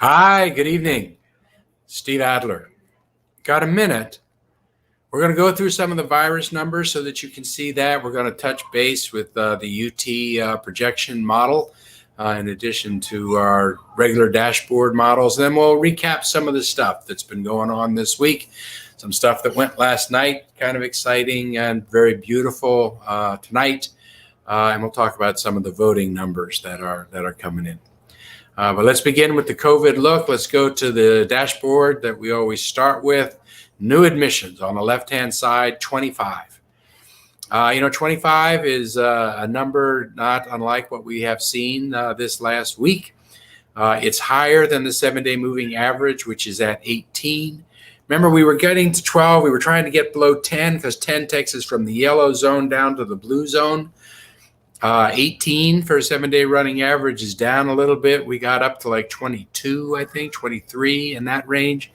Hi, good evening. Steve Adler. Got a minute? We're going to go through some of the virus numbers so that you can see that. We're going to touch base with the UT projection model in addition to our regular dashboard models. Then we'll recap some of the stuff that's been going on this week. Some stuff that went last night, kind of exciting and very beautiful tonight. And we'll talk about some of the voting numbers that are coming in. But let's begin with the COVID look. Let's go to the dashboard that we always start with. New admissions on the left-hand side, 25. 25 is a number not unlike what we have seen this last week. It's higher than the 7-day moving average, which is at 18. Remember, we were getting to 12. We were trying to get below 10 because 10 takes us from the yellow zone down to the blue zone. 18 for a 7-day running average is down a little bit. We got up to like 22, I think, 23 in that range.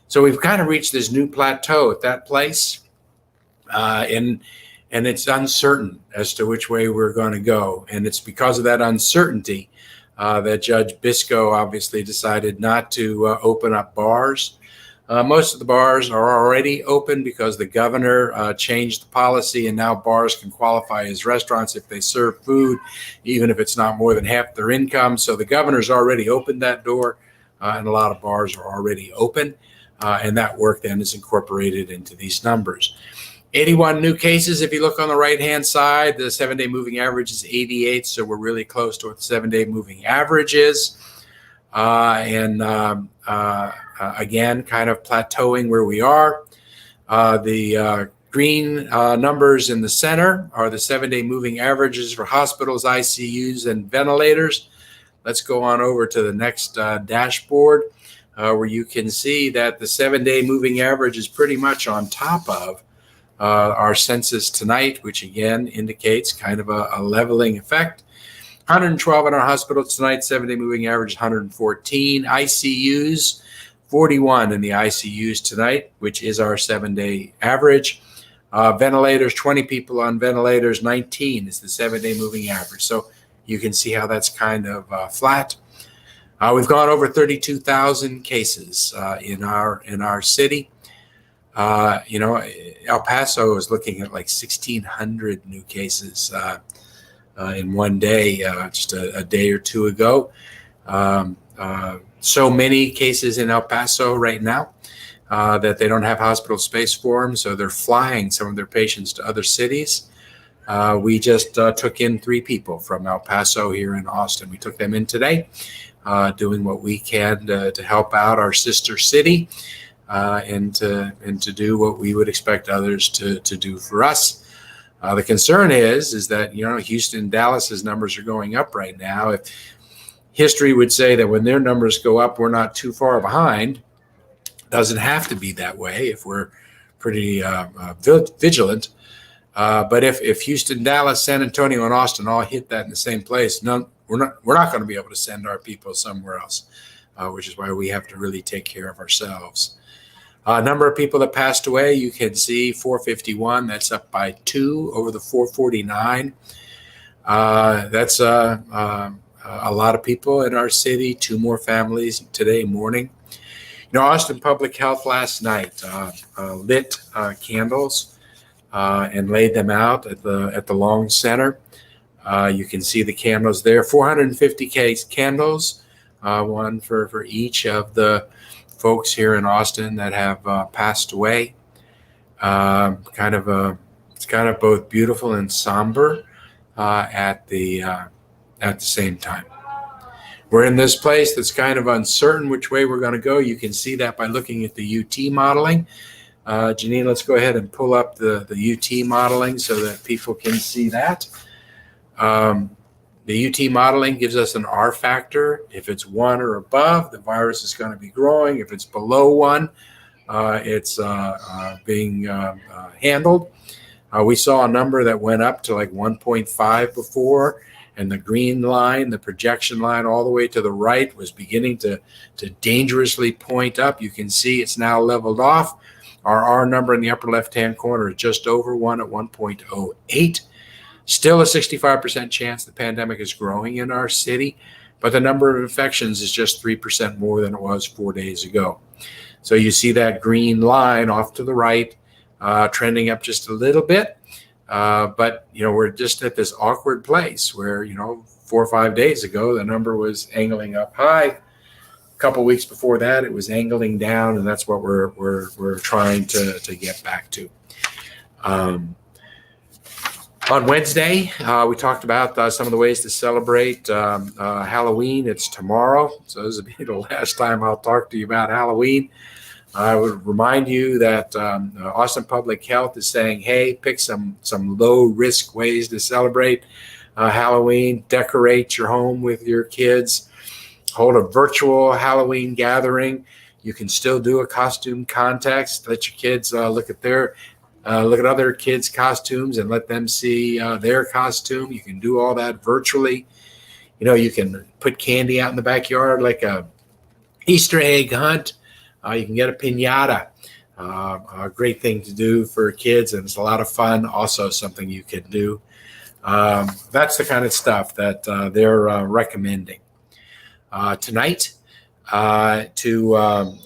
So we've kind of reached this new plateau at that place. And it's uncertain as to which way we're going to go. And it's because of that uncertainty that Judge Biscoe obviously decided not to open up bars. Most of the bars are already open because the governor changed the policy, and now bars can qualify as restaurants if they serve food, even if it's not more than half their income. So the governor's already opened that door, and a lot of bars are already open, and that work then is incorporated into these numbers. 81 new cases. If you look on the right-hand side, the 7-day moving average is 88, so we're really close to what the 7-day moving average is. Again, kind of plateauing where we are. The green numbers in the center are the 7-day moving averages for hospitals, ICUs, and ventilators. Let's go on over to the next dashboard where you can see that the 7-day moving average is pretty much on top of our census tonight, which again indicates kind of a leveling effect. 112 in our hospitals tonight, 7-day moving average 114. ICUs, 41 in the ICUs tonight, which is our 7-day average. Ventilators, 20 people on ventilators, 19 is the 7-day moving average. So you can see how that's kind of flat. We've gone over 32,000 cases in our city. El Paso is looking at like 1,600 new cases in one day, just a day or two ago. So many cases in El Paso right now that they don't have hospital space for them, so they're flying some of their patients to other cities. We just took in 3 people from El Paso here in Austin. We took them in today, doing what we can to help out our sister city and to do what we would expect others to do for us. The concern is that, Houston and Dallas's numbers are going up right now. If history would say that when their numbers go up, we're not too far behind. Doesn't have to be that way if we're pretty vigilant. But if Houston, Dallas, San Antonio, and Austin all hit that in the same place, we're not going to be able to send our people somewhere else, which is why we have to really take care of ourselves. Number of people that passed away, you can see 451. That's up by 2 over the 449. That's a lot of people in our city. 2 more families today morning. Austin Public Health last night lit candles and laid them out at the Long Center. You can see the candles there. 450 candles, one for each of the folks here in Austin that have passed away. It's kind of both beautiful and somber at the same time. We're in this place that's kind of uncertain which way we're going to go. You can see that by looking at the UT modeling. Janine, let's go ahead and pull up the UT modeling so that people can see that. The UT modeling gives us an R factor. If it's 1 or above, the virus is going to be growing. If it's below 1, it's being handled. We saw a number that went up to like 1.5 before, and the green line, the projection line all the way to the right, was beginning to dangerously point up. You can see it's now leveled off. Our R number in the upper left-hand corner is just over 1 at 1.08. Still a 65% chance the pandemic is growing in our city. but the number of infections is just 3% more than it was 4 days ago. So you see that green line off to the right, trending up just a little bit. But, we're just at this awkward place where, 4 or 5 days ago, the number was angling up high. A couple weeks before that, it was angling down, and that's what we're trying to get back to. On Wednesday, we talked about some of the ways to celebrate Halloween. It's tomorrow, so this will be the last time I'll talk to you about Halloween. I would remind you that Austin Public Health is saying, hey, pick some low-risk ways to celebrate Halloween. Decorate your home with your kids. Hold a virtual Halloween gathering. You can still do a costume contest. Let your kids look at other kids' costumes and let them see their costume. You can do all that virtually. You can put candy out in the backyard like a Easter egg hunt. You can get a piñata. A great thing to do for kids, and it's a lot of fun. Also something you can do. That's the kind of stuff that they're recommending. Tonight, to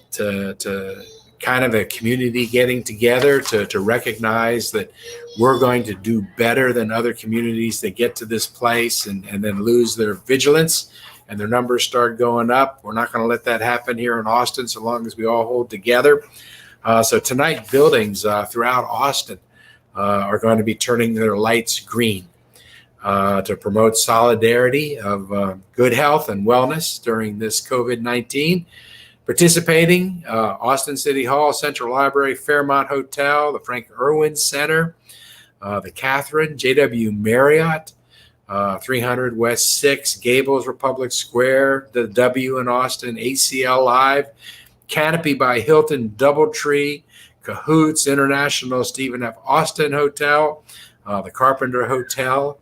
kind of a community getting together to recognize that we're going to do better than other communities that get to this place and then lose their vigilance and their numbers start going up. We're not going to let that happen here in Austin so long as we all hold together. So tonight, buildings throughout Austin are going to be turning their lights green to promote solidarity of good health and wellness during this COVID-19. Participating, Austin City Hall, Central Library, Fairmont Hotel, the Frank Erwin Center, the Catherine, JW Marriott, 300 West 6, Gables Republic Square, the W in Austin, ACL Live, Canopy by Hilton, Doubletree, Cahoots, International Stephen F. Austin Hotel, the Carpenter Hotel,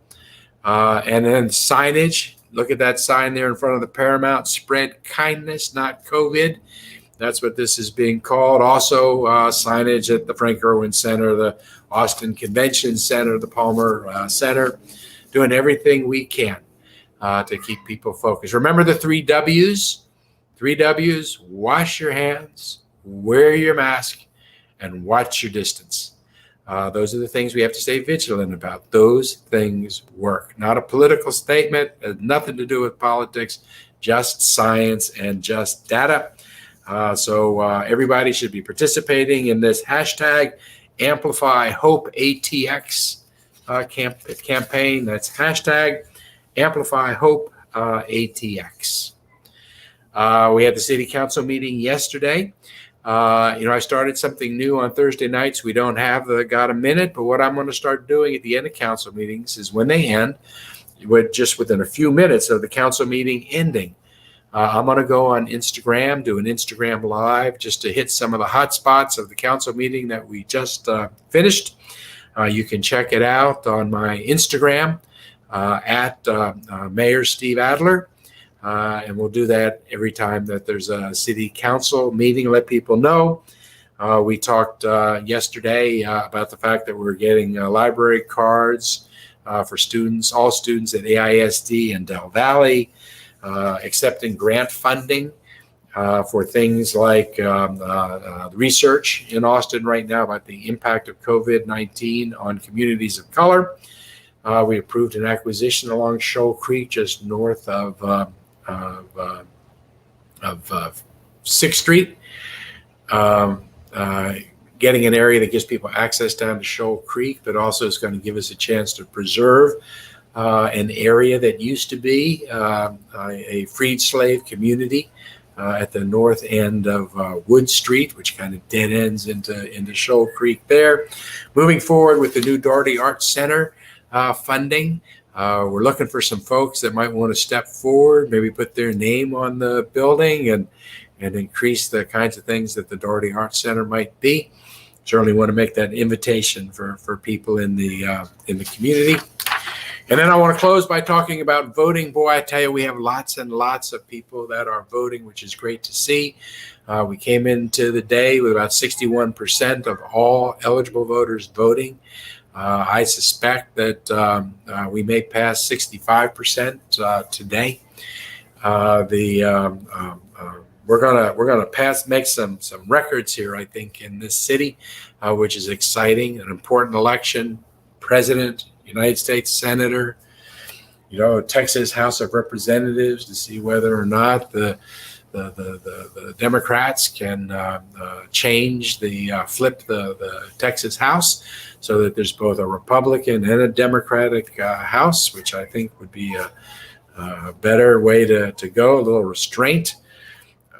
and then signage. Look at that sign there in front of the Paramount. Spread kindness, not COVID. That's what this is being called. Also, signage at the Frank Erwin Center, the Austin Convention Center, the Palmer Center. Doing everything we can to keep people focused. Remember the 3 W's? 3 W's, wash your hands, wear your mask, and watch your distance. Those are the things we have to stay vigilant about. Those things work. Not a political statement. It has nothing to do with politics, just science and just data. So everybody should be participating in this hashtag Amplify Hope ATX campaign. That's hashtag Amplify Hope ATX. We had the city council meeting yesterday. I started something new on Thursday nights. We don't have got a minute, but what I'm going to start doing at the end of council meetings is when they end, just within a few minutes of the council meeting ending, I'm going to go on Instagram, do an Instagram live just to hit some of the hot spots of the council meeting that we just finished. You can check it out on my Instagram at Mayor Steve Adler. And we'll do that every time that there's a city council meeting, let people know. We talked yesterday about the fact that we're getting library cards for students, all students at AISD and Del Valley, accepting grant funding for things like research in Austin right now about the impact of COVID-19 on communities of color. We approved an acquisition along Shoal Creek, just north of 6th Street, getting an area that gives people access down to Shoal Creek, but also is going to give us a chance to preserve an area that used to be a freed slave community at the north end of Wood Street, which kind of dead ends into Shoal Creek there. Moving forward with the new Doherty Arts Center funding. We're looking for some folks that might want to step forward, maybe put their name on the building and increase the kinds of things that the Doherty Arts Center might be. Certainly want to make that invitation for people in the community. And then I want to close by talking about voting. Boy, I tell you, we have lots and lots of people that are voting, which is great to see. We came into the day with about 61% of all eligible voters voting. I suspect that we may pass 65% today. We're gonna make some records here, I think, in this city, which is exciting. An important election: president, United States senator, Texas House of Representatives, to see whether or not the Democrats can flip the Texas House so that there's both a Republican and a Democratic House, which I think would be a better way to go, a little restraint.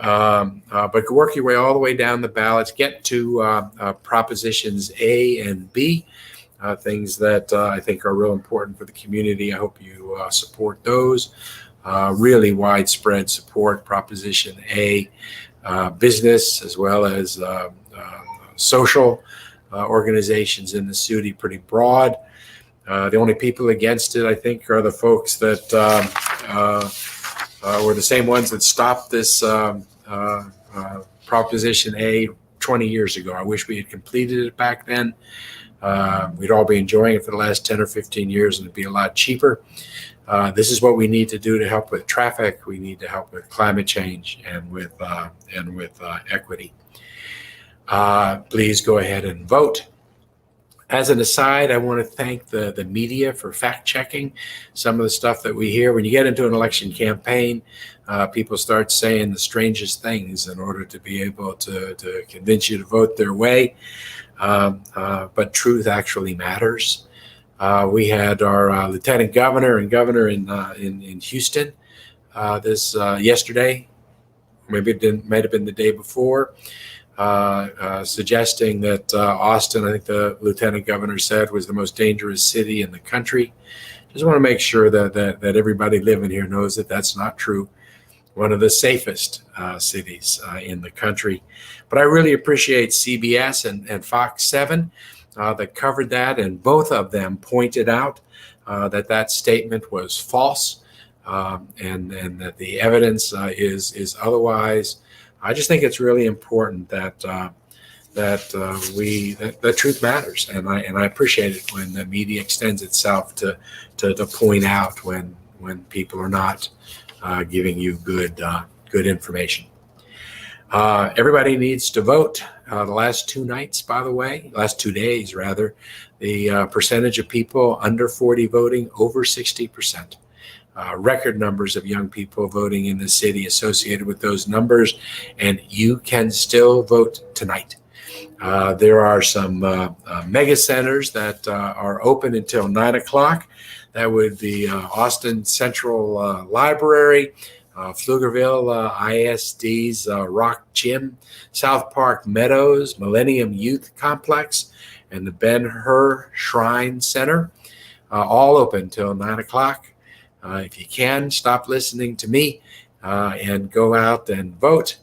But work your way all the way down the ballots, get to propositions A and B, things that I think are real important for the community. I hope you support those. Really widespread support. Proposition A, business as well as social organizations in the city, pretty broad. The only people against it, I think, are the folks that were the same ones that stopped this Proposition A 20 years ago. I wish we had completed it back then. We'd all be enjoying it for the last 10 or 15 years, and it'd be a lot cheaper. This is what we need to do to help with traffic. We need to help with climate change and with equity. Please go ahead and vote. As an aside, I want to thank the media for fact-checking some of the stuff that we hear. When you get into an election campaign, people start saying the strangest things in order to be able to convince you to vote their way. But truth actually matters. We had our lieutenant governor and governor in Houston yesterday, maybe it might have been the day before, suggesting that Austin, I think the lieutenant governor said, was the most dangerous city in the country. Just want to make sure that everybody living here knows that that's not true. One of the safest cities in the country. But I really appreciate CBS and Fox 7 that covered that, and both of them pointed out that statement was false, and that the evidence is otherwise. I just think it's really important that truth matters, and I appreciate it when the media extends itself to point out when people are not giving you good information. Everybody needs to vote. The last 2 nights, by the way, last 2 days rather, the percentage of people under 40 voting over 60%. Record numbers of young people voting in the city associated with those numbers, and you can still vote tonight. There are some mega centers that are open until 9 o'clock. That would be Austin Central Library, Pflugerville ISD's Rock Gym, South Park Meadows, Millennium Youth Complex, and the Ben-Hur Shrine Center, all open till 9 o'clock. If you can, stop listening to me and go out and vote.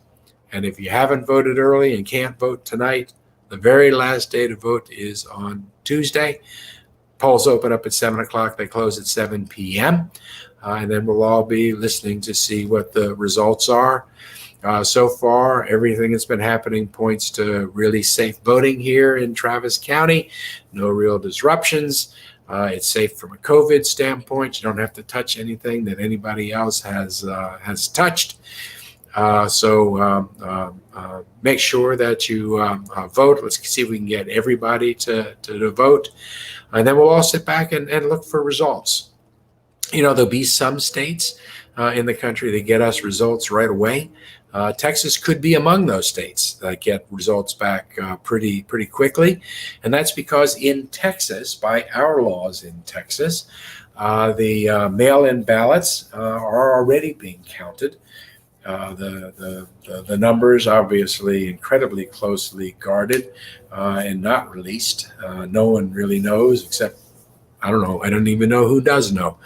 And if you haven't voted early and can't vote tonight, the very last day to vote is on Tuesday. Polls open up at 7 o'clock. They close at 7 p.m. And then we'll all be listening to see what the results are. So far, everything that's been happening points to really safe voting here in Travis County. No real disruptions. It's safe from a COVID standpoint. You don't have to touch anything that anybody else has touched. So make sure that you vote. Let's see if we can get everybody to vote. And then we'll all sit back and look for results. There'll be some states in the country that get us results right away. Texas could be among those states that get results back pretty quickly. And that's because in Texas, by our laws in Texas, the mail-in ballots are already being counted. The numbers obviously incredibly closely guarded and not released. No one really knows, except I don't know. I don't even know who does know.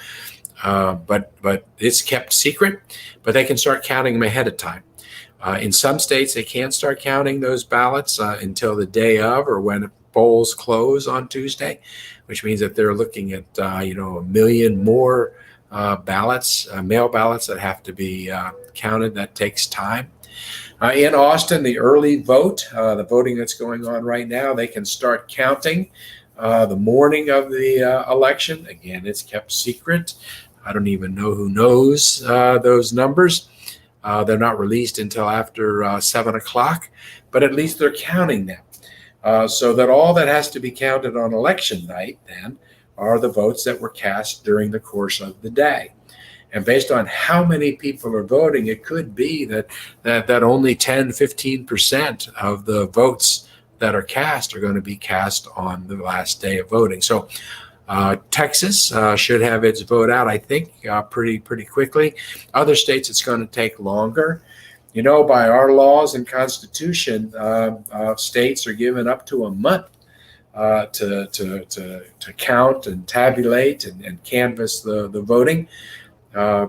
But it's kept secret. But they can start counting them ahead of time. In some states, they can't start counting those ballots until the day of or when polls close on Tuesday, which means that they're looking at a million more ballots, mail ballots that have to be counted. That takes time. In Austin, the early vote, the voting that's going on right now, they can start counting the morning of the election. Again, it's kept secret. I don't even know who knows those numbers. They're not released until after 7 o'clock, but at least they're counting them. So that all that has to be counted on election night then are the votes that were cast during the course of the day. And based on how many people are voting, it could be that only 10-15% of the votes that are cast are going to be cast on the last day of voting. So Texas should have its vote out, I think, pretty quickly. Other states, it's going to take longer. You know, by our laws and constitution, states are given up to a month to count and tabulate and canvass the voting,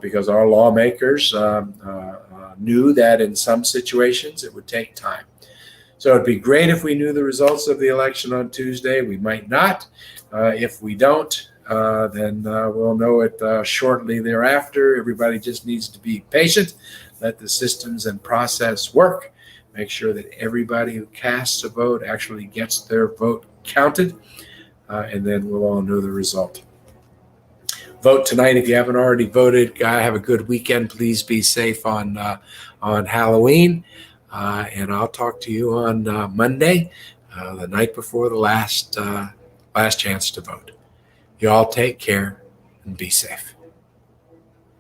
because our lawmakers knew that in some situations it would take time. So it'd be great if we knew the results of the election on Tuesday. We might not. If we don't, then we'll know it shortly thereafter. Everybody just needs to be patient, let the systems and process work, make sure that everybody who casts a vote actually gets their vote counted, and then we'll all know the result. Vote tonight if you haven't already voted. Have a good weekend. Please be safe on Halloween, and I'll talk to you on Monday, the night before the last chance to vote. You all take care and be safe.